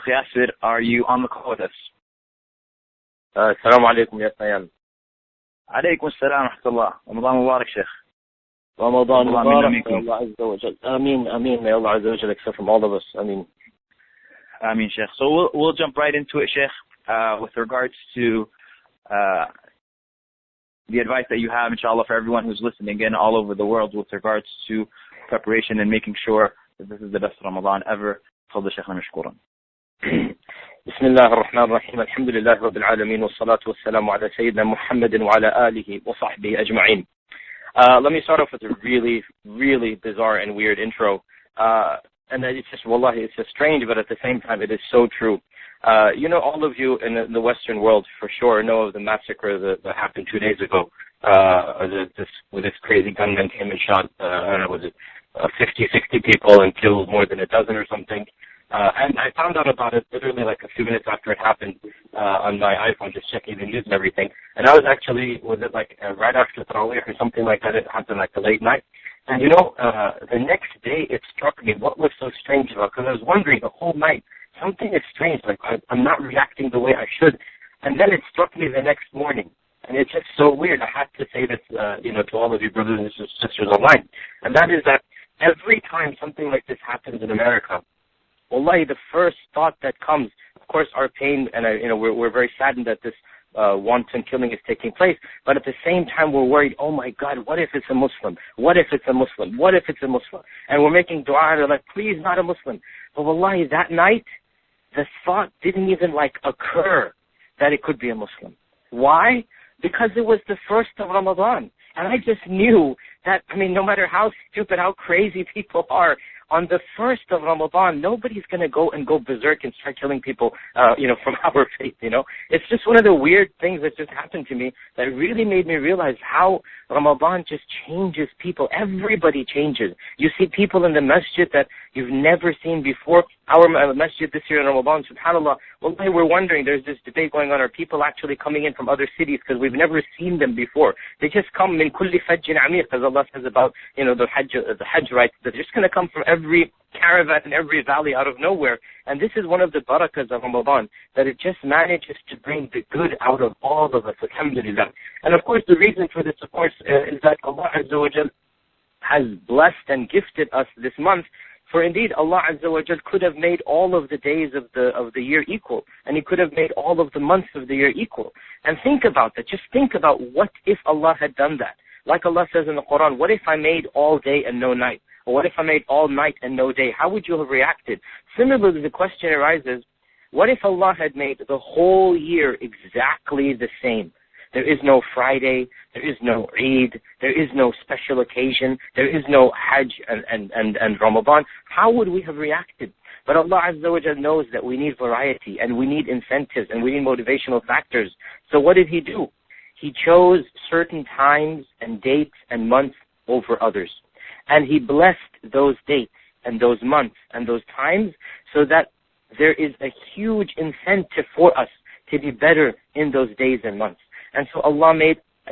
Yasir, are you on the call with us? Assalamu alaikum, yes I am. Alaykum assalam wa rahmatullah. Ramadan Mubarak, Sheikh. Ramadan Mubarak, may Allah Azza wa Jal. Ameen, may Allah Azza wa Jal accept from all of us. Ameen. Ameen, Sheikh. So we'll jump right into it, Sheikh, with regards to the advice that you have, inshallah, for everyone who's listening in all over the world with regards to preparation and making sure that this is the best Ramadan ever. تفضل شيخنا مشكورا. بسم الله الرحمن الرحيم الحمد لله رب العالمين والصلاة والسلام على سيدنا محمد وعلى آله وصحبه أجمعين. Let me start off with a really, really bizarre and weird intro. And it's just, wallahi, it's just strange, but at the same time, it is so true. All of you in the Western world for sure know of the massacre that happened 2 days ago. With this crazy gunman came and shot, 50, 60 people and killed more than a dozen or something. And I found out about it literally like a few minutes after it happened on my iPhone, just checking the news and everything. And I was actually, right after Tarawih or something like that? It happened like a late night. And the next day it struck me what was so strange about it, because I was wondering the whole night, something is strange, like I'm not reacting the way I should. And then it struck me the next morning. And it's just so weird. I had to say this, to all of you brothers and sisters online. And that is that every time something like this happens in America, wallahi, the first thought that comes, of course, our pain, and we're very saddened that this wanton killing is taking place, but at the same time we're worried, oh my God, what if it's a Muslim? What if it's a Muslim? What if it's a Muslim? And we're making dua, and we're like, please, not a Muslim. But wallahi, that night, the thought didn't even occur that it could be a Muslim. Why? Because it was the first of Ramadan. And I just knew that, no matter how stupid, how crazy people are, on the first of Ramadan, nobody's going to go berserk and start killing people, from our faith, It's just one of the weird things that just happened to me that really made me realize how Ramadan just changes people. Everybody changes. You see people in the masjid that you've never seen before. Our masjid this year in Ramadan, subhanAllah, wallahi, we're wondering, there's this debate going on, are people actually coming in from other cities because we've never seen them before? They just come min kulli fajjin amiq, as Allah says about, the Hajj rites. They're just going to come from every caravan and every valley out of nowhere. And this is one of the barakas of Ramadan, that it just manages to bring the good out of all of us, alhamdulillah. And of course, the reason for this, of course, is that Allah Azza wa Jal has blessed and gifted us this month. For indeed, Allah Azza wa Jal could have made all of the days of the year equal, and He could have made all of the months of the year equal. And think about that. Just think about what if Allah had done that. Like Allah says in the Quran, what if I made all day and no night? Or what if I made all night and no day? How would you have reacted? Similarly, the question arises, what if Allah had made the whole year exactly the same? There is no Friday, there is no Eid, there is no special occasion, there is no Hajj and Ramadan. How would we have reacted? But Allah Azza wa Jal knows that we need variety, and we need incentives, and we need motivational factors. So what did He do? He chose certain times and dates and months over others. And He blessed those dates and those months and those times so that there is a huge incentive for us to be better in those days and months. And so Allah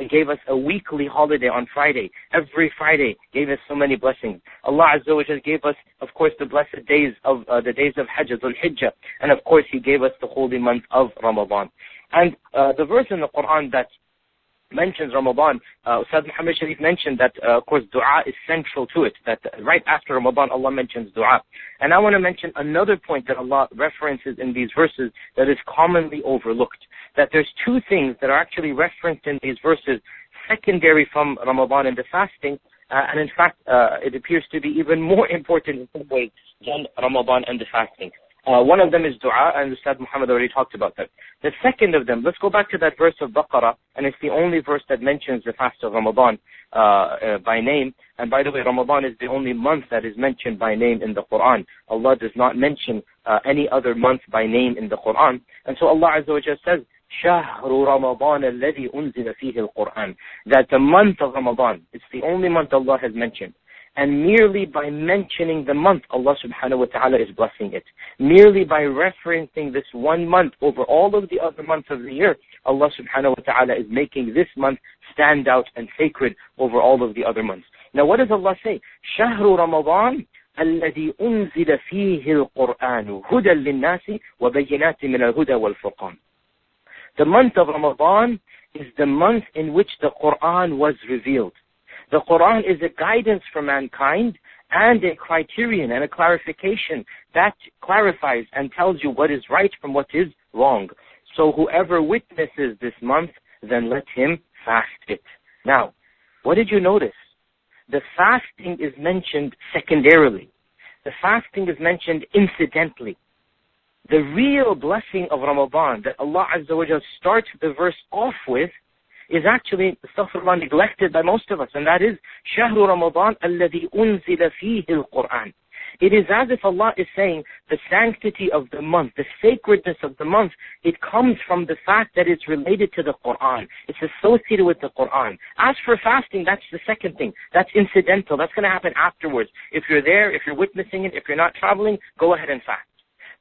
gave us a weekly holiday on Friday. Every Friday gave us so many blessings. Allah Azza wa Jal gave us, of course, the blessed days of Hajj, Dhul-Hijjah. And of course, He gave us the holy month of Ramadan. And the verse in the Quran that mentions Ramadan, Ustad Muhammad Sharif mentioned that, of course, dua is central to it, that right after Ramadan, Allah mentions dua. And I want to mention another point that Allah references in these verses that is commonly overlooked, that there's two things that are actually referenced in these verses, secondary from Ramadan and the fasting, and in fact, it appears to be even more important in some way than Ramadan and the fasting. One of them is dua, and Ustad Muhammad already talked about that. The second of them, let's go back to that verse of Baqarah, and it's the only verse that mentions the fast of Ramadan by name. And by the way, Ramadan is the only month that is mentioned by name in the Quran. Allah does not mention any other month by name in the Quran. And so Allah Azza wa Jalla says, شهر رمضان الذي أنزل فيه القرآن, that the month of Ramadan, it's the only month Allah has mentioned. And merely by mentioning the month, Allah subhanahu wa ta'ala is blessing it. Merely by referencing this one month over all of the other months of the year, Allah subhanahu wa ta'ala is making this month stand out and sacred over all of the other months. Now what does Allah say? شهر رمضان الذي أنزل فيه القرآن هدى للناس وبينات من الهدى والفرقان. The month of Ramadan is the month in which the Quran was revealed. The Quran is a guidance for mankind and a criterion and a clarification that clarifies and tells you what is right from what is wrong. So whoever witnesses this month, then let him fast it. Now, what did you notice? The fasting is mentioned secondarily. The fasting is mentioned incidentally. The real blessing of Ramadan that Allah Azza wa Jalla starts the verse off with is actually, astaghfirullah, neglected by most of us, and that is شهر رمضان الذي أنزل فيه القرآن. It is as if Allah is saying the sanctity of the month, the sacredness of the month, it comes from the fact that it's related to the Quran. It's associated with the Quran. As for fasting, that's the second thing. That's incidental. That's going to happen afterwards. If you're there, if you're witnessing it, if you're not traveling, go ahead and fast.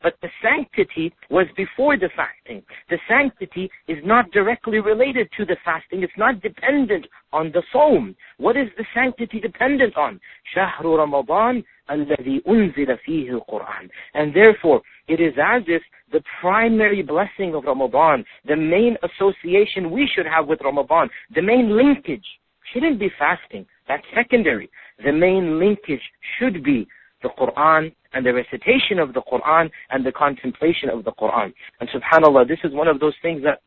But the sanctity was before the fasting. The sanctity is not directly related to the fasting. It's not dependent on the Sawm. What is the sanctity dependent on? شهر رمضان الذي أنزل فيه القرآن. And therefore, it is as if the primary blessing of Ramadan, the main association we should have with Ramadan, the main linkage shouldn't be fasting. That's secondary. The main linkage should be the Quran and the recitation of the Quran and the contemplation of the Quran. And subhanAllah, this is one of those things that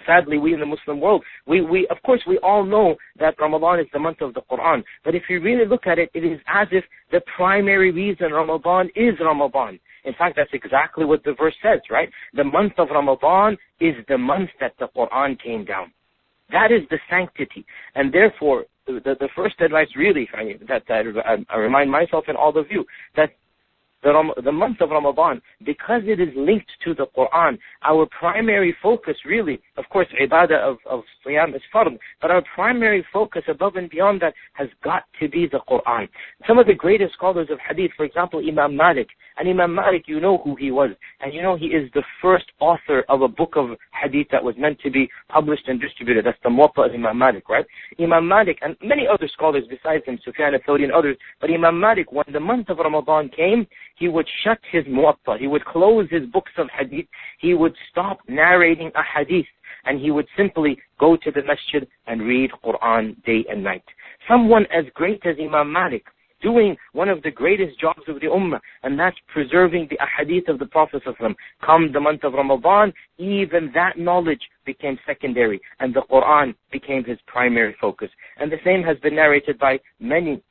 sadly we in the Muslim world, we of course we all know that Ramadan is the month of the Quran. But if you really look at it, it is as if the primary reason Ramadan is Ramadan. In fact, that's exactly what the verse says, right? The month of Ramadan is the month that the Quran came down. That is the sanctity. And therefore, the first advice really, that I remind myself and all of you, that the month of Ramadan, because it is linked to the Quran, our primary focus really, of course, ibadah of Siyam is fard, but our primary focus above and beyond that has got to be the Quran. Some of the greatest scholars of hadith, for example, Imam Malik. And Imam Malik, you know who he was. And you know he is the first author of a book of hadith that was meant to be published and distributed. That's the Muwatta of Imam Malik, right? Imam Malik and many other scholars besides him, Sufyan al-Thawri and others. But Imam Malik, when the month of Ramadan came, he would shut his Muwatta. He would close his books of hadith. He would stop narrating a hadith. And he would simply go to the masjid and read Quran day and night. Someone as great as Imam Malik, doing one of the greatest jobs of the Ummah, and that's preserving the ahadith of the Prophet ﷺ. Come the month of Ramadan, even that knowledge became secondary, and the Quran became his primary focus. And the same has been narrated by many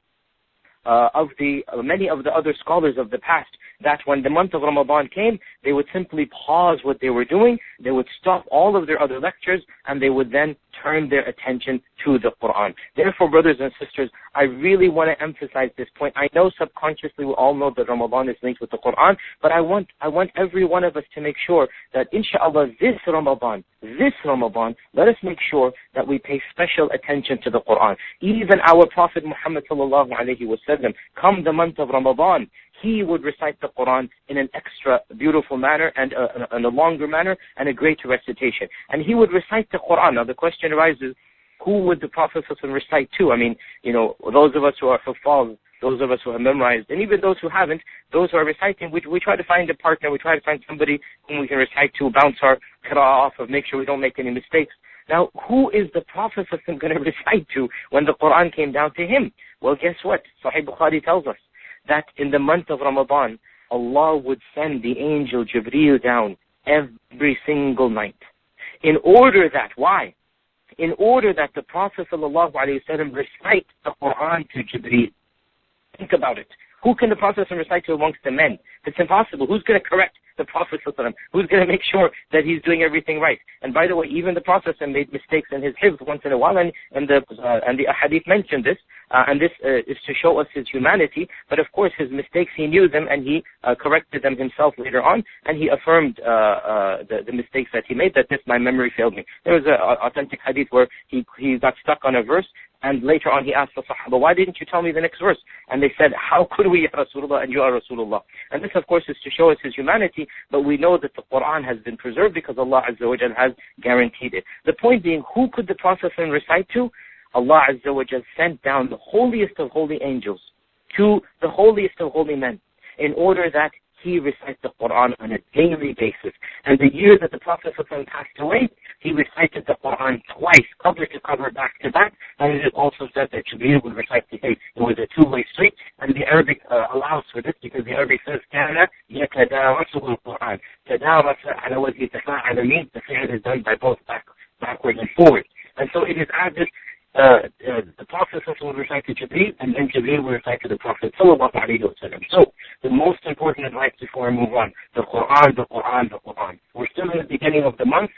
of the other scholars of the past, that when the month of Ramadan came, they would simply pause what they were doing, they would stop all of their other lectures, and they would then turn their attention to the Quran. Therefore, brothers and sisters, I really want to emphasize this point. I know subconsciously we all know that Ramadan is linked with the Quran, but I want every one of us to make sure that inshallah this Ramadan, let us make sure that we pay special attention to the Quran. Even our Prophet Muhammad sallallahu alaihi wasallam, come the month of Ramadan, he would recite the Quran in an extra beautiful manner and in a longer manner and a greater recitation. And he would recite the Quran. Now the question arises, who would the Prophet recite to? I mean, those of us who are huffaz, those of us who have memorized, and even those who haven't, those who are reciting, we try to find a partner, we try to find somebody whom we can recite to, bounce our qira'ah off of, make sure we don't make any mistakes. Now, who is the Prophet going to recite to when the Quran came down to him? Well, guess what? Sahih Bukhari tells us that in the month of Ramadan, Allah would send the angel Jibreel down every single night. In order that, why? In order that the Prophet ﷺ recite the Quran to Jibreel. Think about it. Who can the Prophet recite to amongst the men? It's impossible. Who's going to correct the Prophet ﷺ? Who's going to make sure that he's doing everything right? And by the way, even the Prophet made mistakes in his hifz once in a while, and the ahadith mentioned this, and this is to show us his humanity. But of course, his mistakes, he knew them, and he corrected them himself later on, and he affirmed the mistakes that he made, that my memory failed me. There was an authentic hadith where he got stuck on a verse, and later on he asked the Sahaba, why didn't you tell me the next verse? And they said, how could we, Ya Rasulullah, and you are Rasulullah? And this, of course, is to show us his humanity, but we know that the Quran has been preserved because Allah Azza wa Jal has guaranteed it. The point being, who could the Prophet recite to? Allah Azza wa Jal sent down the holiest of holy angels, to the holiest of holy men in order that he recites the Quran on a daily basis. And the year that the Prophet passed away, he recited the Quran twice, cover to cover, back to back. And it is also said that Jibreel would recite the day. It was a two-way street, and the Arabic allows for this because the Arabic says, كَانَ يَتَدَارَسُهُ الْقُرْآنِ. تَدَارَسَ عَلَى وَجْهِ تَفَاعَلَ means the fi'l is done by both backward and forward. And so it is as if the Prophet would recite to Jibreel, and then Jibreel would recite to the Prophet. So the most important advice before I move on, the Quran, the Quran, the Quran. We're still in the beginning of the month.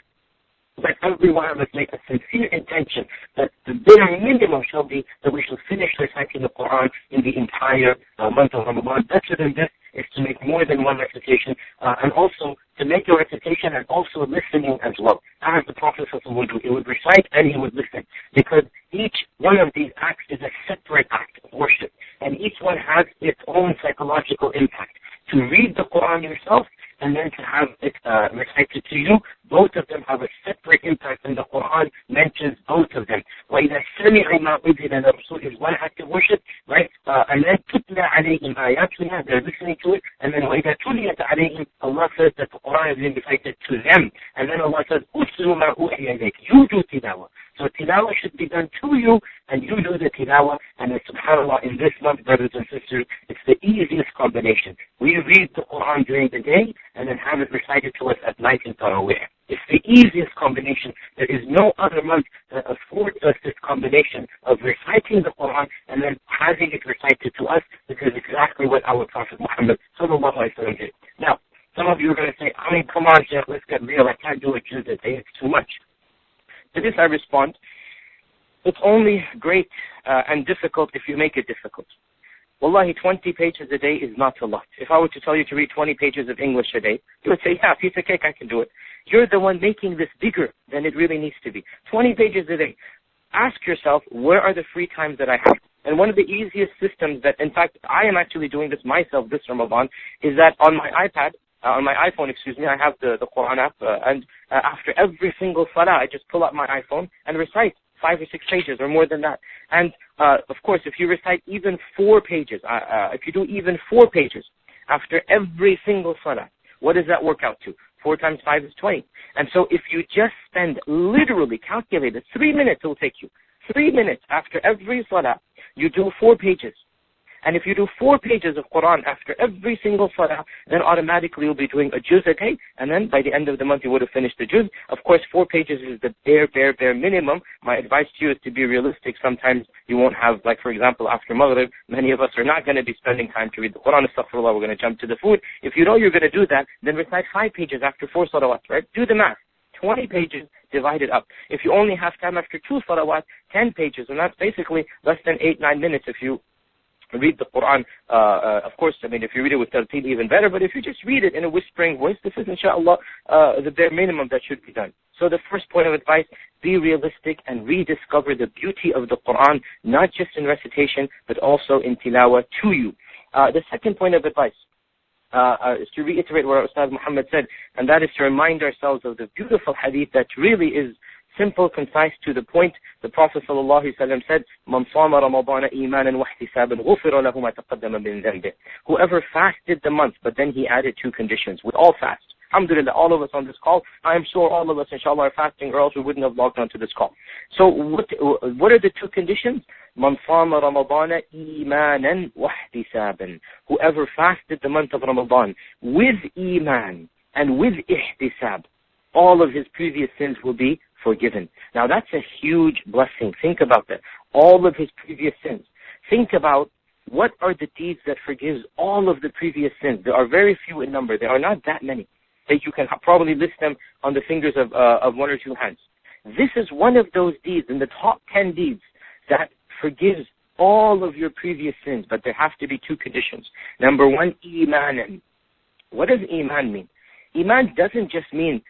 Let every one of us make a sincere intention that the bare minimum shall be that we shall finish reciting the Quran in the entire month of Ramadan. Better than this is to make more than one recitation, and also to make your recitation and also listening as well. As the Prophet would do, he would recite and he would listen, because each one of these acts is a separate act of worship, and each one has its own psychological impact. To read the Quran yourself and then to have it recited to you, both of them have a separate impact, and the Quran mentions both of them. وَإِذَا سَمِعُوا مَا أُنزِلَ لِلرَّسُولِ is one act of worship, right? And then تُتْلَى عَلَيْهِمْ آيَاتُنَا, they're listening to it, and then وَإِذَا تُلِيَتْ عَلَيْهِمْ, Allah says that the Quran is being recited to them, and then Allah says, أُتْلُوا مَا أُوحِيَ إِلَيْكَ, you do tilawah. So tilawah should be done to you, and you do the tilawah, and subhanAllah, in this month, brothers and sisters, it's the easiest combination. We read the Quran during the day, and then have it recited to us at night in Taraweeh. It's the easiest combination. There is no other month that affords us this combination of reciting the Quran and then having it recited to us, because it's exactly what our Prophet Muhammad sallallahu alaihi wasallam did. Now, some of you are going to say, I mean, come on, Sheikh, let's get real. I can't do it Tuesday. It's too much. To this I respond, it's only great and difficult if you make it difficult. Wallahi, 20 pages a day is not a lot. If I were to tell you to read 20 pages of English a day, you would say, yeah, piece of cake, I can do it. You're the one making this bigger than it really needs to be. 20 pages a day. Ask yourself, where are the free times that I have? And one of the easiest systems that, in fact, I am actually doing this myself this Ramadan, is that on my iPad, on my iPhone, I have the Quran app, and after every single salah, I just pull up my iPhone and recite 5 or 6 pages or more than that. And of course, if you recite even 4 pages, if you do even 4 pages after every single salah, what does that work out to? 4 times 5 is 20. And so if you just spend, literally calculated, 3 minutes it will take you. 3 minutes after every salah, you do 4 pages. And if you do 4 pages of Quran after every single salah, then automatically you'll be doing a juz a day, and then by the end of the month you would have finished the juz. Of course, 4 pages is the bare minimum. My advice to you is to be realistic. Sometimes you won't have, like for example, after Maghrib, many of us are not going to be spending time to read the Quran. Astaghfirullah, we're going to jump to the food. If you know you're going to do that, then recite 5 pages after 4 salawat, right? Do the math. 20 pages divided up. If you only have time after 2 salawat, 10 pages, and that's basically less than 8-9 minutes if you read the Quran. Of course, I mean, if you read it with tartil, even better, but if you just read it in a whispering voice, this is, inshallah, the bare minimum that should be done. So the first point of advice, be realistic and rediscover the beauty of the Quran, not just in recitation, but also in tilawah to you. The second point of advice is to reiterate what Ustaz Muhammad said, and that is to remind ourselves of the beautiful hadith that really is simple, concise, to the point. The Prophet ﷺ said, "Man sama Ramadan imanan wa ihtisaban ghufira lahu ma taqaddama min dhanbihi." Whoever fasted the month, but then he added 2 conditions. With all fast, alhamdulillah, all of us on this call, I am sure all of us, inshallah, are fasting, or else we wouldn't have logged on to this call. So what are the 2 conditions? Man sama Ramadan imanan wa ihtisaban. Whoever fasted the month of Ramadan with iman and with ihtisab, all of his previous sins will be forgiven. Now that's a huge blessing. Think about that. All of his previous sins. Think about what are the deeds that forgives all of the previous sins. There are very few in number. There are not that many. That you can probably list them on the fingers of 1 or 2 hands. This is one of those deeds in the top 10 deeds that forgives all of your previous sins, but there have to be 2 conditions. Number 1, imanan. What does iman mean? Iman doesn't just mean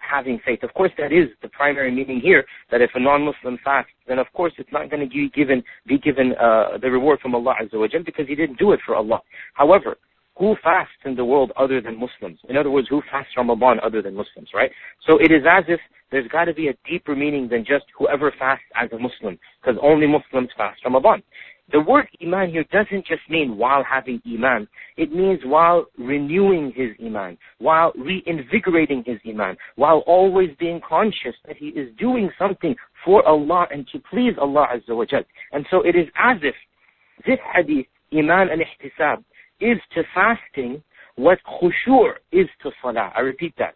having faith. Of course, that is the primary meaning here, that if a non-Muslim fasts, then of course it's not going to be given the reward from Allah Azza wa Jal, because he didn't do it for Allah. However, who fasts in the world other than Muslims? In other words, who fasts Ramadan other than Muslims, right? So it is as if there's got to be a deeper meaning than just whoever fasts as a Muslim, because only Muslims fast Ramadan. the word Iman here doesn't just mean while having Iman. It means while renewing his Iman, while reinvigorating his Iman, while always being conscious that he is doing something for Allah and to please Allah Azza wa Jal. And so it is as if this hadith, Iman and Ihtisab, is to fasting what khushu' is to salah. I repeat that.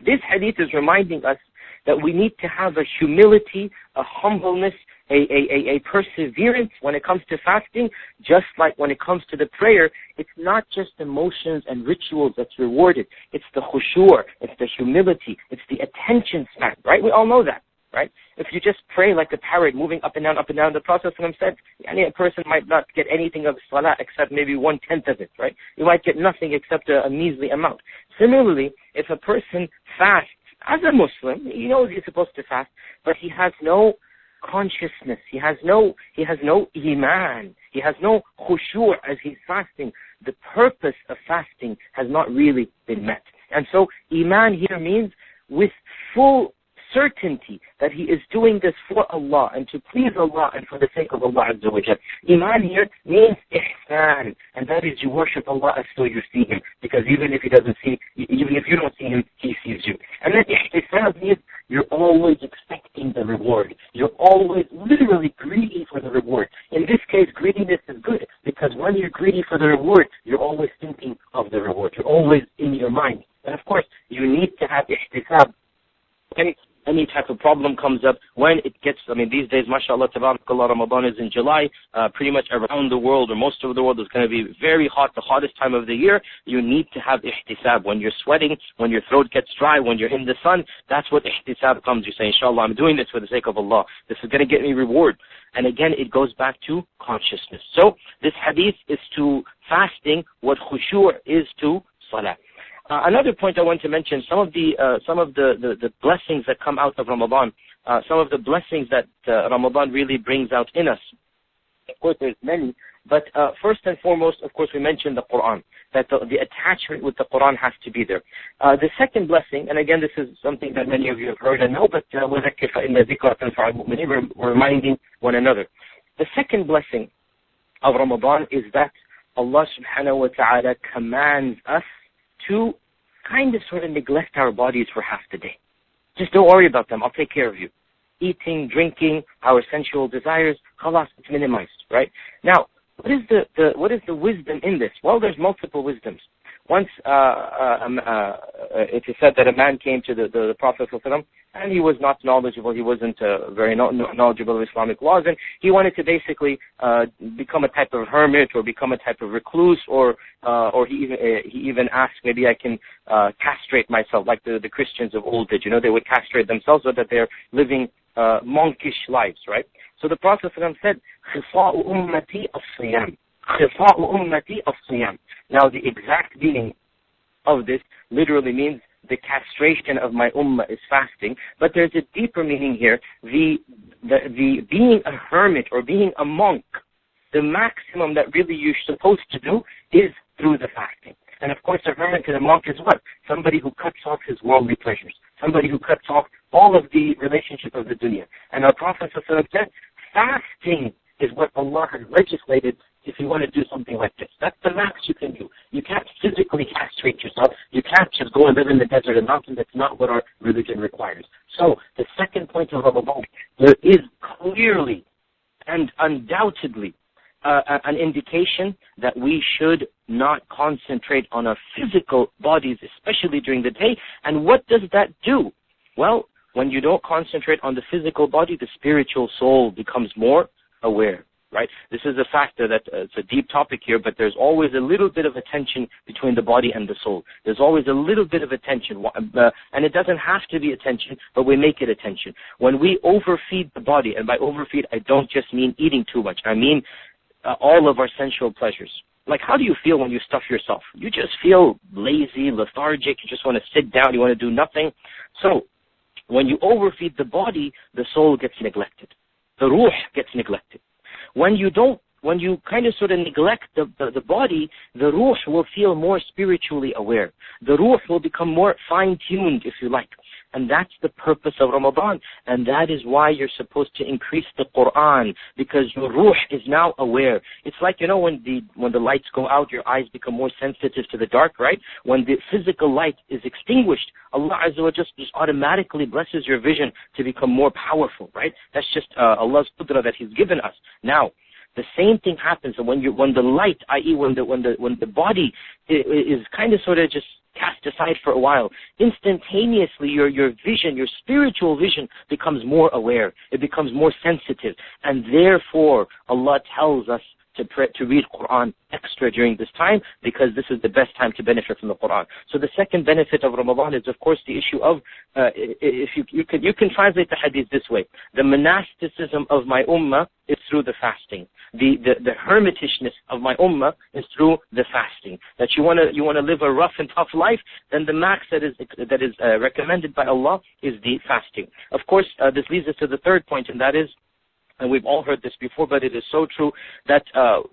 This hadith is reminding us that we need to have a humility, a humbleness, a perseverance when it comes to fasting, just like when it comes to the prayer. It's not just emotions and rituals that's rewarded. It's the khushu', it's the humility, it's the attention span, right? We all know that, right? If you just pray like a parrot, moving up and down, the Prophet said, a person might not get anything of salah except maybe 1/10 of it, right? You might get nothing except a measly amount. Similarly, if a person fasts, as a Muslim, he knows he's supposed to fast, but he has no consciousness, he has no Iman, he has no khushu' as he's fasting. The purpose of fasting has not really been met. And so Iman here means with full certainty that he is doing this for Allah and to please Allah and for the sake of Allah Azza wa Jal. Iman here means ihsan, and that is you worship Allah as though you see him, because even if you don't see him, he sees you. And then ihtisab means you're always expecting the reward. You're always literally greedy for the reward. In this case, greediness is good, because when you're greedy for the reward, you're always thinking of the reward. You're always in your mind. And of course, you need to have ihtisab. Any type of problem comes up, when it gets, these days, mashallah, tabarakallah, Ramadan is in July, pretty much around the world, or most of the world, is going to be very hot, the hottest time of the year. You need to have ihtisab. When you're sweating, when your throat gets dry, when you're in the sun, that's what ihtisab comes. You say, inshallah, I'm doing this for the sake of Allah. This is going to get me reward. And again, it goes back to consciousness. So, this hadith is to fasting what khushu' is to salah. Another point I want to mention, some of the blessings that come out of Ramadan, some of the blessings that Ramadan really brings out in us. Of course, there's many, but first and foremost, of course, we mentioned the Quran, that the attachment with the Quran has to be there. The second blessing, and again, this is something that many of you have heard and know, but we're reminding one another. The second blessing of Ramadan is that Allah subhanahu wa ta'ala commands us to kind of sort of neglect our bodies for half the day. Just don't worry about them. I'll take care of you. Eating, drinking, our sensual desires, khalas, it's minimized, right? Now, what is the wisdom in this? Well, there's multiple wisdoms. Once it is said that a man came to the Prophet ﷺ, and he was not knowledgeable. He wasn't very knowledgeable of Islamic laws, and he wanted to basically become a type of hermit or become a type of recluse, or he even asked, maybe I can castrate myself, like the Christians of old did. They would castrate themselves so that they're living monkish lives, right? So the Prophet ﷺ said, "Khifa'u ummati as-siyam." Khifa'u ummati as-siyam. Now, the exact meaning of this literally means the castration of my ummah is fasting, but there's a deeper meaning here. The being a hermit or being a monk, the maximum that really you're supposed to do is through the fasting. And of course, a hermit and a monk is what? Somebody who cuts off his worldly pleasures. Somebody who cuts off all of the relationship of the dunya. And our Prophet ﷺ said, fasting is what Allah has legislated if you want to do something like this. That's the max you can do. You can't physically castrate yourself. You can't just go and live in the desert and mountain. That's not what our religion requires. So, the second point of Ramadan, there is clearly and undoubtedly an indication that we should not concentrate on our physical bodies, especially during the day. And what does that do? Well, when you don't concentrate on the physical body, the spiritual soul becomes more aware, right? This is a factor that it's a deep topic here, but there's always a little bit of a tension between the body and the soul. There's always a little bit of a tension, and it doesn't have to be a tension, but we make it a tension. When we overfeed the body, and by overfeed, I don't just mean eating too much. I mean all of our sensual pleasures. Like, how do you feel when you stuff yourself? You just feel lazy, lethargic, you just want to sit down, you want to do nothing. So, when you overfeed the body, the soul gets neglected. The ruh gets neglected. When you kind of sort of neglect the body, the ruh will feel more spiritually aware. The ruh will become more fine-tuned, if you like. And that's the purpose of Ramadan. And that is why you're supposed to increase the Quran, because your ruh is now aware. It's like, when the lights go out, your eyes become more sensitive to the dark, right? When the physical light is extinguished, Allah Azza wa Jalla just automatically blesses your vision to become more powerful, right? That's just Allah's qudra that He's given us. Now, the same thing happens when the light, i.e. when the body is kind of sort of just cast aside for a while, instantaneously your vision, your spiritual vision becomes more aware. It becomes more sensitive. And therefore, Allah tells us to read Quran extra during this time, because this is the best time to benefit from the Quran. So the second benefit of Ramadan is, of course, the issue of, if you can translate the hadith this way: the monasticism of my ummah is through the fasting. The hermitishness of my ummah is through the fasting. That you want to live a rough and tough life, then the max that is recommended by Allah is the fasting. Of course, this leads us to the third point, and that is, and we've all heard this before, but it is so true, that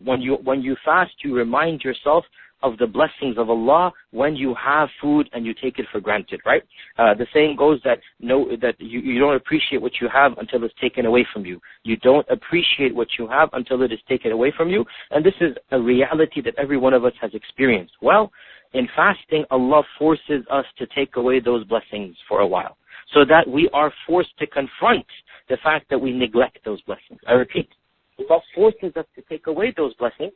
when you fast, you remind yourself of the blessings of Allah when you have food and you take it for granted, right? The saying goes that you don't appreciate what you have until it's taken away from you. You don't appreciate what you have until it is taken away from you. And this is a reality that every one of us has experienced. Well, in fasting, Allah forces us to take away those blessings for a while, so that we are forced to confront the fact that we neglect those blessings. I repeat, Allah forces us to take away those blessings.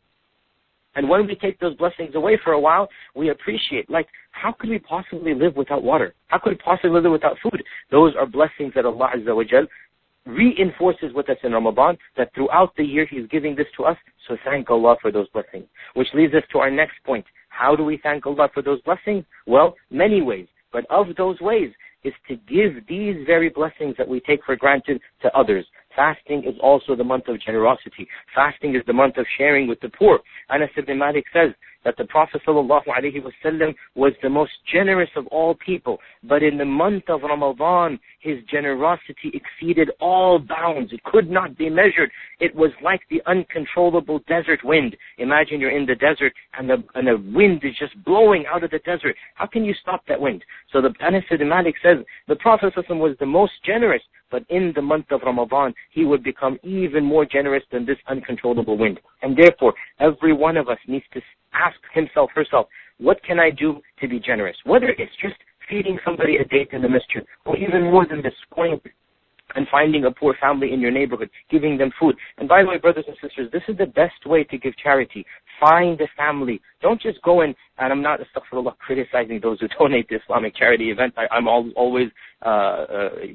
And when we take those blessings away for a while, we appreciate, like, how could we possibly live without water? How could we possibly live without food? Those are blessings that Allah Azza wa Jal reinforces with us in Ramadan, that throughout the year He's giving this to us. So thank Allah for those blessings. Which leads us to our next point. How do we thank Allah for those blessings? Well, many ways. But of those ways is to give these very blessings that we take for granted to others. Fasting is also the month of generosity. Fasting is the month of sharing with the poor. Anas ibn Malik says that the Prophet ﷺ was the most generous of all people. But in the month of Ramadan, his generosity exceeded all bounds. It could not be measured. It was like the uncontrollable desert wind. Imagine you're in the desert and the wind is just blowing out of the desert. How can you stop that wind? So the Anas ibn Malik says the Prophet ﷺ was the most generous. But in the month of Ramadan, he would become even more generous than this uncontrollable wind. And therefore, every one of us needs to ask himself, herself, what can I do to be generous? Whether it's just feeding somebody a date in the masjid, or even more than this, going and finding a poor family in your neighborhood, giving them food. And by the way, brothers and sisters, this is the best way to give charity. Find a family. Don't just go in, and I'm not, astaghfirullah, criticizing those who donate to Islamic charity events. I'm always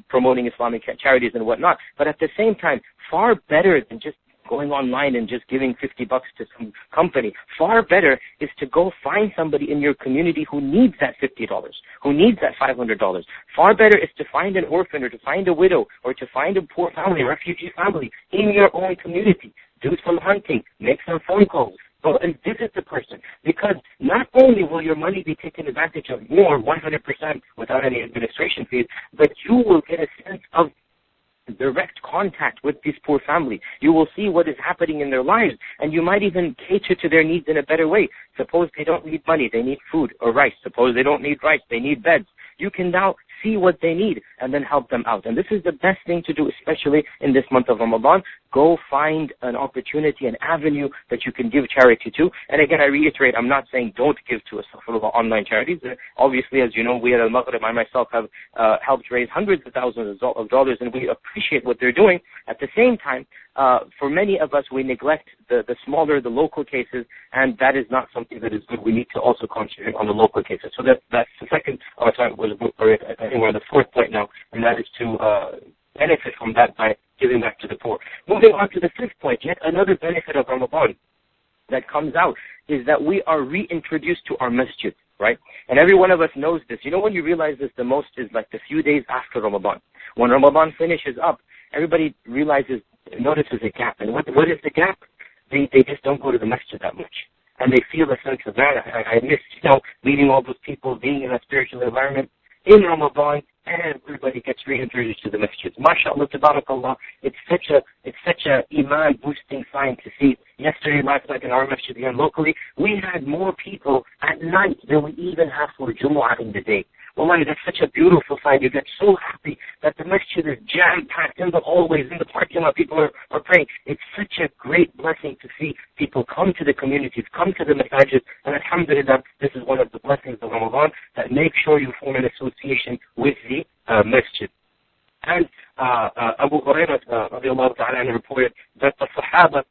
promoting Islamic charities and whatnot. But at the same time, far better than just going online and just giving $50 to some company. Far better is to go find somebody in your community who needs that $50, who needs that $500. Far better is to find an orphan, or to find a widow, or to find a poor family, refugee family in your own community. Do some hunting, make some phone calls, go and visit the person. Because not only will your money be taken advantage of more, 100% without any administration fees, but you will get a sense of direct contact with this poor family. You will see what is happening in their lives, and you might even cater to their needs in a better way. Suppose they don't need money, they need food or rice. Suppose they don't need rice, they need beds. You can now see what they need and then help them out. And this is the best thing to do, especially in this month of Ramadan. Go find an opportunity, an avenue that you can give charity to. And again, I reiterate, I'm not saying don't give to online charities. Obviously, as you know, we at al-Maghrib, I myself have helped raise hundreds of thousands of dollars, and we appreciate what they're doing. At the same time, for many of us, we neglect the smaller, the local cases, and that is not something that is good. We need to also concentrate on the local cases. So that's the second, I think we're on the fourth point now, and that is to benefit from that by giving back to the poor. Moving on to the fifth point, yet another benefit of Ramadan that comes out is that we are reintroduced to our masjid, right? And every one of us knows this. You know when you realize this the most is like the few days after Ramadan. When Ramadan finishes up, everybody notices a gap. And what is the gap? They just don't go to the masjid that much. And they feel a sense of that. I miss, meeting all those people, being in that spiritual environment. In Ramadan, everybody gets reintroduced to the masjid. MashaAllah, tabarakallah, it's such a Iman boosting sign to see. Yesterday, last night in our masjid here locally, we had more people at night than we even have for Jumu'ah in the day. Wallahi, that's such a beautiful sign. You get so happy that the masjid is jam-packed in the hallways, in the parking lot, people are praying. It's such a great blessing to see people come to the communities, come to the masajid, and alhamdulillah, this is one of the blessings of Ramadan, that make sure you form an association with the masjid. And Abu Hurairah radiallahu ta'ala reported that the Sahaba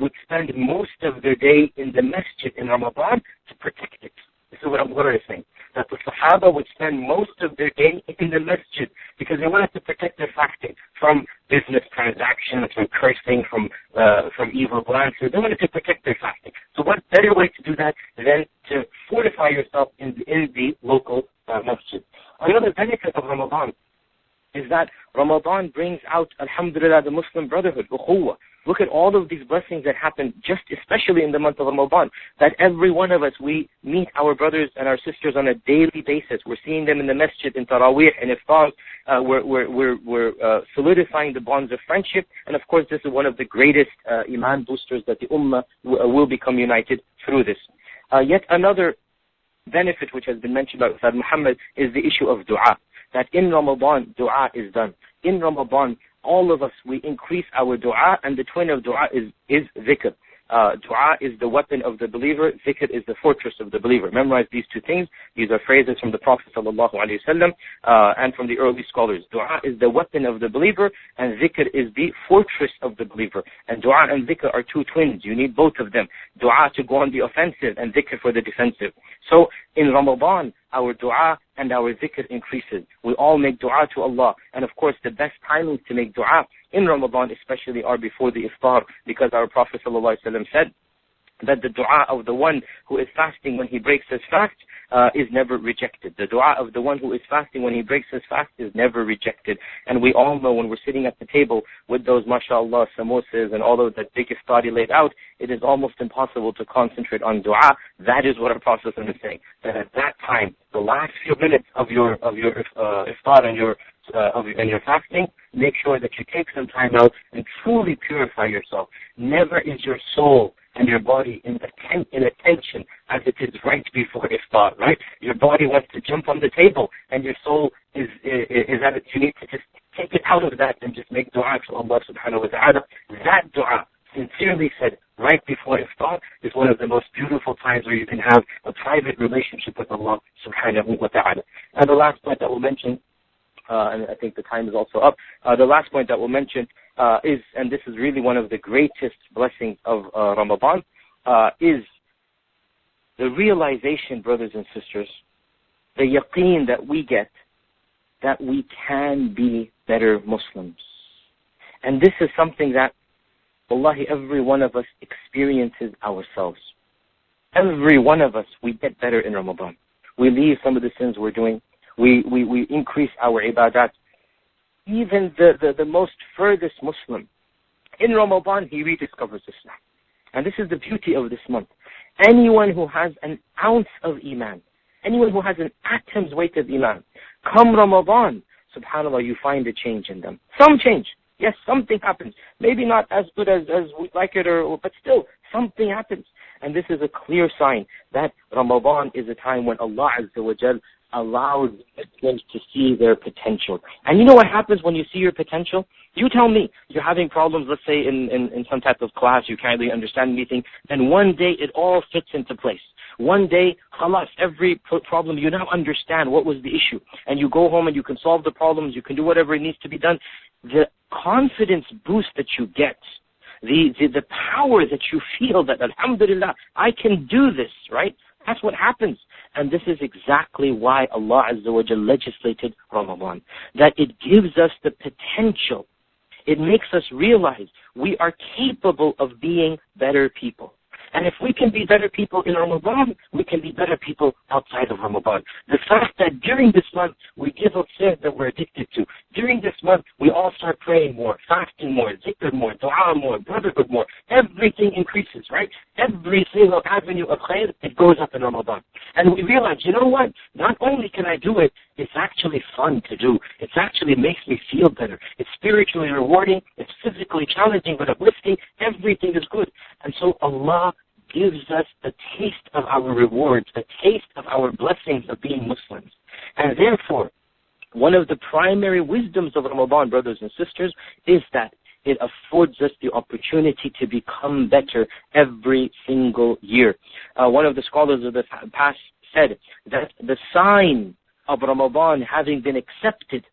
would spend most of their day in the masjid in Ramadan to protect it. This is what Abu Hurairah is saying, that the Sahaba would spend most of their day in the masjid because they wanted to protect their fasting from business transactions, from cursing, from evil glances. They wanted to protect their fasting. So what better way to do that than to fortify yourself in the local masjid? Another benefit of Ramadan is that Ramadan brings out, alhamdulillah, the Muslim brotherhood, ukhuwah. Look at all of these blessings that happen, just especially in the month of Ramadan, that every one of us, we meet our brothers and our sisters on a daily basis. We're seeing them in the masjid, in Taraweeh, and Iftar. We're solidifying the bonds of friendship. And of course, this is one of the greatest Iman boosters that the Ummah will become united through this. Yet another benefit which has been mentioned by Ustad Muhammad is the issue of dua. That in Ramadan, dua is done. In Ramadan, all of us, we increase our dua, and the twin of dua is dhikr. Dua is the weapon of the believer. Dhikr is the fortress of the believer. Memorize these two things. These are phrases from the Prophet ﷺ and from the early scholars. Dua is the weapon of the believer, and dhikr is the fortress of the believer. And dua and dhikr are two twins. You need both of them. Dua to go on the offensive, and dhikr for the defensive. So in Ramadan, our dua and our dhikr increases. We all make dua to Allah. And of course, the best timings to make dua in Ramadan especially are before the iftar, because our Prophet ﷺ said that the dua of the one who is fasting when he breaks his fast is never rejected. The dua of the one who is fasting when he breaks his fast is never rejected. And we all know when we're sitting at the table with those, mashallah, samosas and all of that big iftari laid out, it is almost impossible to concentrate on dua. That is what our Prophet is saying, that at that time, the last few minutes of your iftar and your fasting, make sure that you take some time out and truly purify yourself. Never is your soul and your body in attention as it is right before iftar, right? Your body wants to jump on the table, and your soul is at it. You need to just take it out of that and just make dua to Allah subhanahu wa ta'ala. That dua, sincerely said right before iftar, is one of the most beautiful times where you can have a private relationship with Allah subhanahu wa ta'ala. And the last point that we'll mention, and I think the time is also up, the last point that we'll mention is, and this is really one of the greatest blessings of Ramadan, is the realization, brothers and sisters, the yaqeen that we get that we can be better Muslims. And this is something that, wallahi, every one of us experiences ourselves. Every one of us, we get better in Ramadan. We leave some of the sins we're doing. We increase our ibadat. Even the most furthest Muslim, in Ramadan, he rediscovers Islam. And this is the beauty of this month. Anyone who has an ounce of Iman, anyone who has an atom's weight of Iman, come Ramadan, subhanAllah, you find a change in them. Some change. Yes, something happens. Maybe not as good as we'd like it, but still, something happens. And this is a clear sign that Ramadan is a time when Allah Azza wa Jal allows Muslims to see their potential. And you know what happens when you see your potential? You tell me, you're having problems, let's say in some type of class, you can't really understand anything, and one day it all fits into place. One day, khalas, every problem, you now understand what was the issue. And you go home and you can solve the problems, you can do whatever it needs to be done. The confidence boost that you get, the power that you feel that, alhamdulillah, I can do this, right? That's what happens. And this is exactly why Allah Azza wa Jal legislated Ramadan. That it gives us the potential. It makes us realize we are capable of being better people. And if we can be better people in Ramadan, we can be better people outside of Ramadan. The fact that during this month we give up sins that we're addicted to. During this month we all start praying more, fasting more, zikr more, dua more, brotherhood more. Everything increases, right? Every single avenue of khair, it goes up in Ramadan. And we realize, you know what? Not only can I do it, it's actually fun to do. It actually makes me feel better. It's spiritually rewarding. It's physically challenging, but uplifting. Everything is good. And so Allah gives us a taste of our rewards, a taste of our blessings of being Muslims. And therefore, one of the primary wisdoms of Ramadan, brothers and sisters, is that it affords us the opportunity to become better every single year. One of the scholars of the past said that the sign of Ramadan having been accepted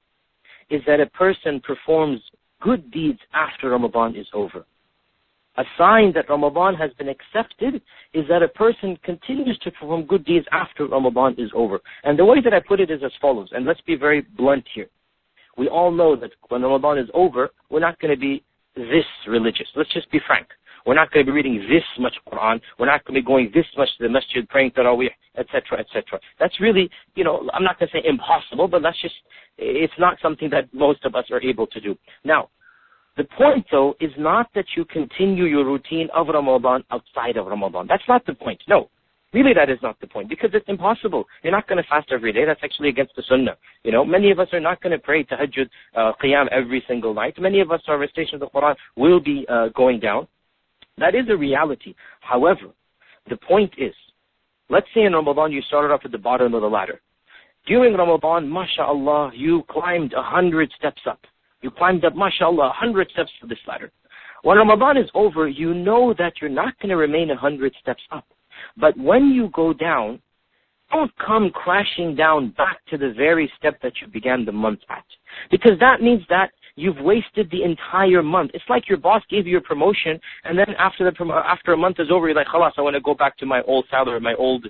is that a person performs good deeds after Ramadan is over. A sign that Ramadan has been accepted is that a person continues to perform good deeds after Ramadan is over. And the way that I put it is as follows, and let's be very blunt here. We all know that when Ramadan is over, we're not going to be this religious. Let's just be frank. We're not going to be reading this much Quran. We're not going to be going this much to the Masjid, praying Taraweeh, etc., etc. That's really, I'm not going to say impossible, but it's not something that most of us are able to do. Now, the point, though, is not that you continue your routine of Ramadan outside of Ramadan. That's not the point. No. Really, that is not the point, because it's impossible. You're not going to fast every day. That's actually against the Sunnah. Many of us are not going to pray tahajjud, qiyam every single night. Many of us, our recitation of the Quran will be going down. That is a reality. However, the point is, let's say in Ramadan you started off at the bottom of the ladder. During Ramadan, mashallah, you climbed 100 steps up. You climbed up, mashallah, 100 steps to this ladder. When Ramadan is over, you know that you're not going to remain 100 steps up. But when you go down, don't come crashing down back to the very step that you began the month at. Because that means that you've wasted the entire month. It's like your boss gave you a promotion, and then after a month is over, you're like, khalas, I want to go back to my old salary, my old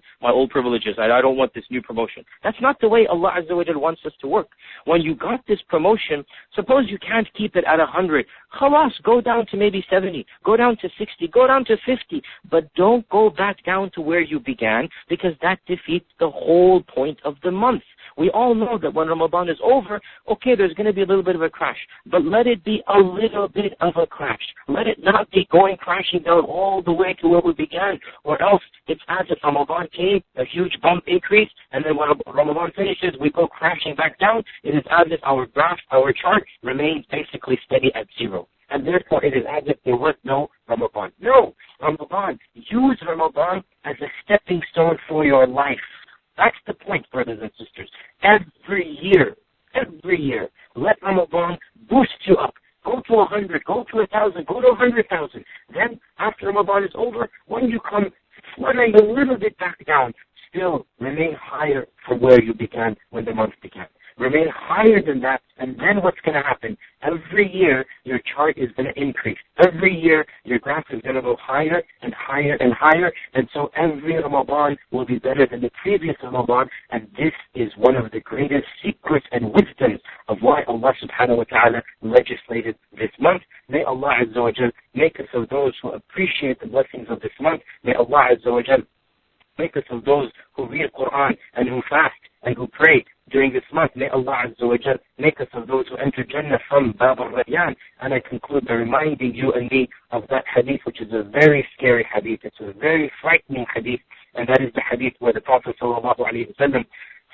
privileges. I don't want this new promotion. That's not the way Allah Azza wa Jalla wants us to work. When you got this promotion, suppose you can't keep it at 100. Khalas, go down to maybe 70, go down to 60, go down to 50, but don't go back down to where you began, because that defeats the whole point of the month. We all know that when Ramadan is over, okay, there's going to be a little bit of a crash, but let it be a little bit of a crash. Let it not be going crashing down all the way to where we began, or else it's as if Ramadan came, a huge bump increase, and then when Ramadan finishes, we go crashing back down. It is as if our graph, our chart, remains basically steady at zero. And therefore, it is as if there was no Ramadan. No, Ramadan. Use Ramadan as a stepping stone for your life. That's the point, brothers and sisters. Every year, let Ramadan boost you up. Go to 100, go to 1,000, go to 100,000. Then, after Ramadan is over, when you come fluttering a little bit back down, still remain higher from where you began when the month began. Remain higher than that, and then what's going to happen? Every year, your chart is going to increase. Every year, your graph is going to go higher and higher and higher, and so every Ramadan will be better than the previous Ramadan, and this is one of the greatest secrets and wisdoms of why Allah subhanahu wa ta'ala legislated this month. May Allah Azza wa Jal make us of those who appreciate the blessings of this month. May Allah Azza wa Jal make us of those who read Quran and who fast and who pray during this month. May Allah Azza wa Jal make us of those who enter Jannah from Bab al-Rayyan. And I conclude by reminding you and me of that hadith, which is a very scary hadith. It's a very frightening hadith, and that is the hadith where the Prophet sallallahu alaihi wasallam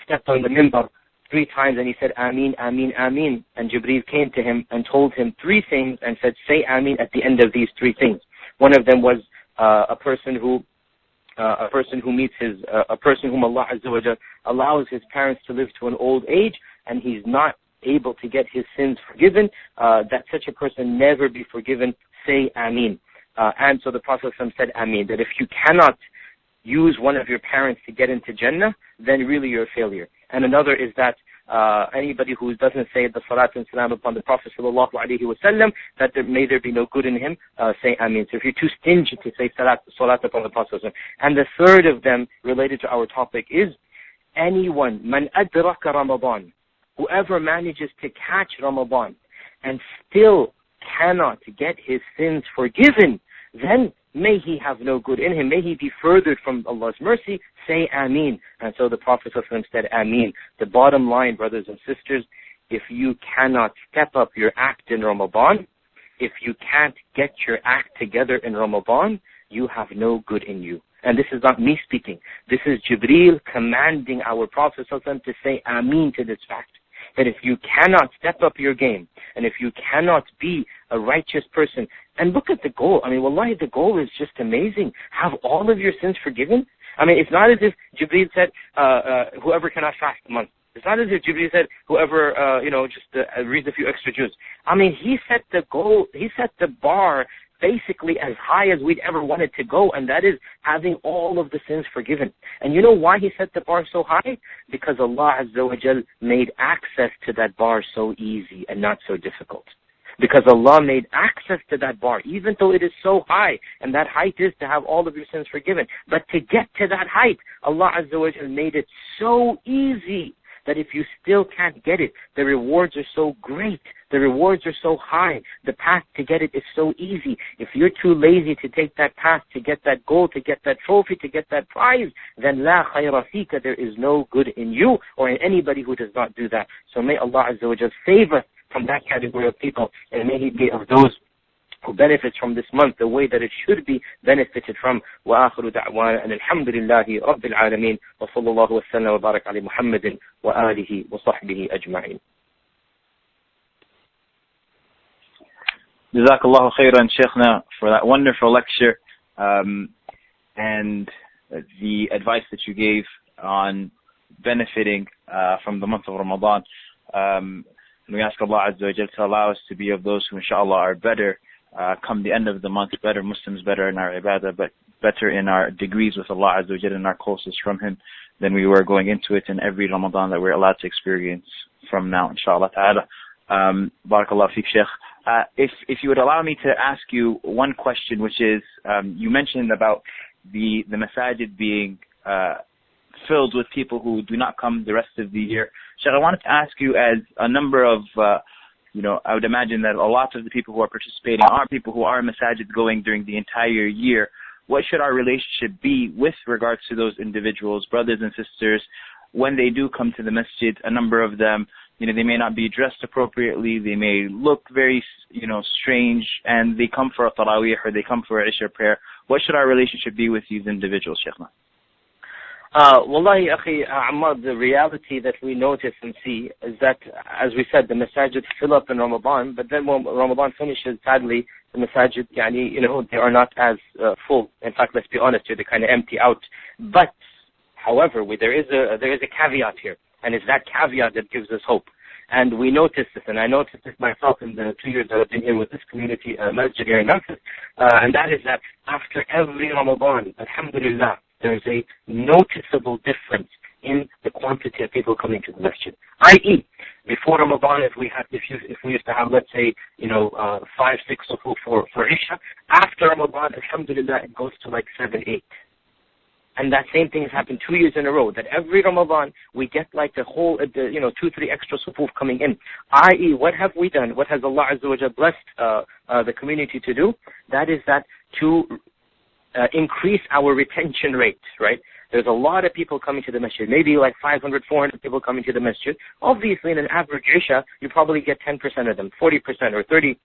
stepped on the minbar 3 times and he said, Ameen, Ameen, Ameen. And Jibreel came to him and told him 3 things and said, say Ameen at the end of these 3 things. One of them was a person whom Allah Azza wa Jalla allows his parents to live to an old age and he's not able to get his sins forgiven, that such a person never be forgiven. Say Ameen. And so the Prophet said Ameen, that if you cannot use one of your parents to get into Jannah, then really you're a failure. And another is that anybody who doesn't say the salat and salam upon the Prophet sallallahu alaihi wasallam, that may there be no good in him, say Ameen. So if you're too stingy to say salat upon the Prophet. And the third of them, related to our topic, is anyone, man adraka Ramadan, whoever manages to catch Ramadan and still cannot get his sins forgiven, then may he have no good in him. May he be furthered from Allah's mercy. Say Ameen. And so the Prophet said Ameen. The bottom line, brothers and sisters, if you cannot step up your act in Ramadan, if you can't get your act together in Ramadan, you have no good in you. And this is not me speaking. This is Jibreel commanding our Prophet to say Ameen to this fact. That if you cannot step up your game, and if you cannot be a righteous person, and look at the goal. I mean, wallahi, the goal is just amazing. Have all of your sins forgiven. I mean, it's not as if Jibreel said, whoever cannot fast a month, It's not as if Jibreel said, whoever, just reads a few extra juz. I mean, he set the goal, he set the bar basically as high as we'd ever wanted to go, and that is having all of the sins forgiven. And you know why he set the bar so high? Because Allah Azza wa Jal made access to that bar so easy and not so difficult. Because Allah made access to that bar, even though it is so high, and that height is to have all of your sins forgiven. But to get to that height, Allah Azza wa Jal made it so easy that if you still can't get it, the rewards are so great, the rewards are so high, the path to get it is so easy. If you're too lazy to take that path, to get that goal, to get that trophy, to get that prize, then la khayra fika, there is no good in you or in anybody who does not do that. So may Allah Azza wa Jal save us from that category of people, and may He be of those who benefits from this month the way that it should be benefited from. وآخر دعوانا أن الحمد لله رب العالمين وصلى الله وسلم وبارك على محمد وآله وصحبه أجمعين. Jazakallahu khairan, Shaykhna, for that wonderful lecture and the advice that you gave on benefiting from the month of Ramadan. We ask Allah Azza wa Jal to allow us to be of those who inshallah are better come the end of the month, better Muslims, better in our ibadah, but better in our degrees with Allah Azza wa Jal and our closeness from Him than we were going into it in every Ramadan that we're allowed to experience from now, inshallah ta'ala. Barakallahu feek, Shaykh. If you would allow me to ask you one question, which is, you mentioned about the masajid being filled with people who do not come the rest of the year. Shaykh, I wanted to ask you, as a number of I would imagine that a lot of the people who are participating are people who are in masajid going during the entire year. What should our relationship be with regards to those individuals, brothers and sisters, when they do come to the masjid? A number of them, they may not be dressed appropriately, they may look very, strange, and they come for a tarawih or they come for a Isha prayer. What should our relationship be with these individuals, Shaykhna? Wallahi, Akhi Ammar, the reality that we notice and see is that, as we said, the masajid fill up in Ramadan, but then when Ramadan finishes, sadly, the masajid, they are not as full. In fact, let's be honest here, they kind of empty out. But, however, there is a caveat here, and it's that caveat that gives us hope. And we noticed this, and I noticed this myself in the 2 years that I've been here with this community, Masjid here in Memphis, and that is that after every Ramadan, alhamdulillah, there's a noticeable difference in the quantity of people coming to the masjid. I.e., before Ramadan, if we used to have, let's say, 5, 6 for Isha, after Ramadan, alhamdulillah, it goes to like 7, 8. And that same thing has happened 2 years in a row, that every Ramadan we get like the whole, 2, 3 extra sufuf coming in. I.e., what have we done? What has Allah Azza wa Jalla blessed the community to do? That is that to increase our retention rate, right? There's a lot of people coming to the masjid, maybe like 500, 400 people coming to the masjid. Obviously, in an average Isha, you probably get 10% of them, 40% or 30,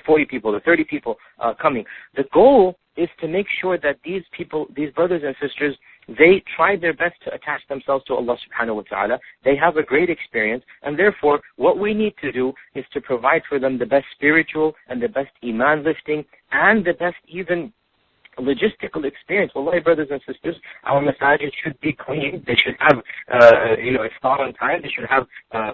40 people or 30 people coming. The goal is to make sure that these people, these brothers and sisters, they try their best to attach themselves to Allah subhanahu wa ta'ala. They have a great experience, and therefore, what we need to do is to provide for them the best spiritual and the best Iman lifting and the best even logistical experience. Wallahi, brothers and sisters, our masajid should be clean. They should have, iftar on time. They should have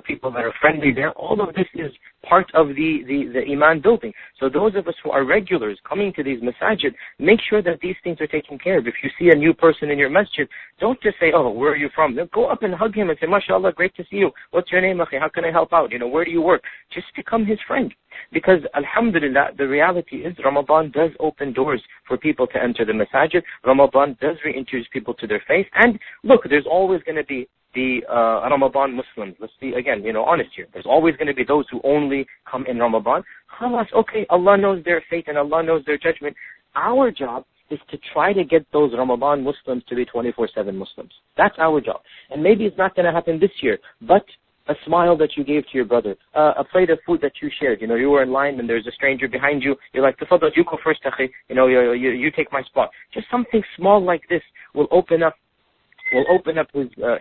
people that are friendly there. All of this is part of the Iman building. So those of us who are regulars coming to these masajid, make sure that these things are taken care of. If you see a new person in your masjid, don't just say, oh, where are you from? Go up and hug him and say, mashallah, great to see you. What's your name, akhi? How can I help out? Where do you work? Just become his friend. Because, alhamdulillah, the reality is Ramadan does open doors for people to enter the masajid. Ramadan does reintroduce people to their faith. And look, there's always going to be the Ramadan Muslims. Let's be, again, honest here. There's always going to be those who only come in Ramadan. Khalas, okay, Allah knows their fate and Allah knows their judgment. Our job is to try to get those Ramadan Muslims to be 24/7 Muslims. That's our job. And maybe it's not going to happen this year, but a smile that you gave to your brother, a plate of food that you shared. You were in line and there's a stranger behind you. You're like, Tafaddal, you go first, akhi. You take my spot. Just something small like this will open up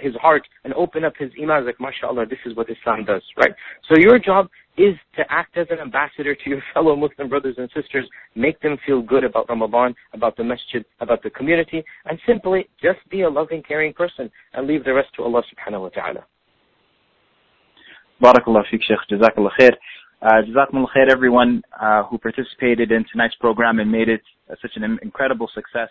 his heart and open up his iman. Like, mashallah, this is what Islam does, right? So your job is to act as an ambassador to your fellow Muslim brothers and sisters, make them feel good about Ramadan, about the masjid, about the community, and simply just be a loving, caring person and leave the rest to Allah subhanahu wa ta'ala. Barakallah feek, Sheikh. Jazakallah khair. Jazakumullah khair, everyone who participated in tonight's program and made it such an incredible success.